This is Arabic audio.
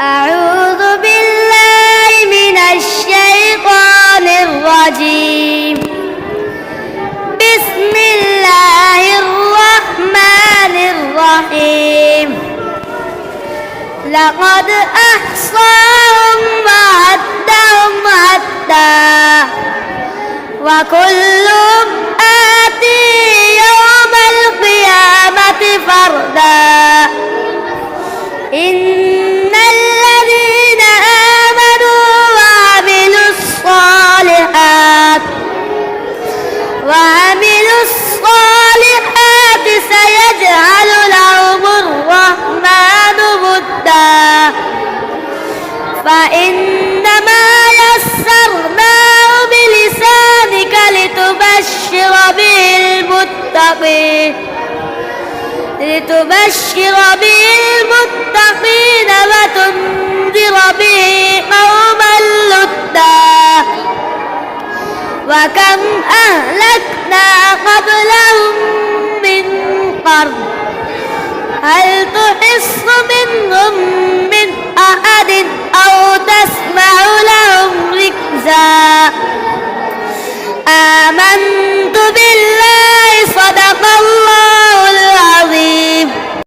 أعوذ بالله من الشيطان الرجيم. بسم الله الرحمن الرحيم. لقد أحصاهم وعدهم عدا وكلهم آتي يوم القيامة فردا. إن الذين آمنوا وعملوا الصالحات سيجعل لهم الرحمن ودا. فإنما يسرناه بلسانك لتبشر به المتقين وتنذر به قوما لدا. وكم أهلكنا قبلهم من قرن هل تحس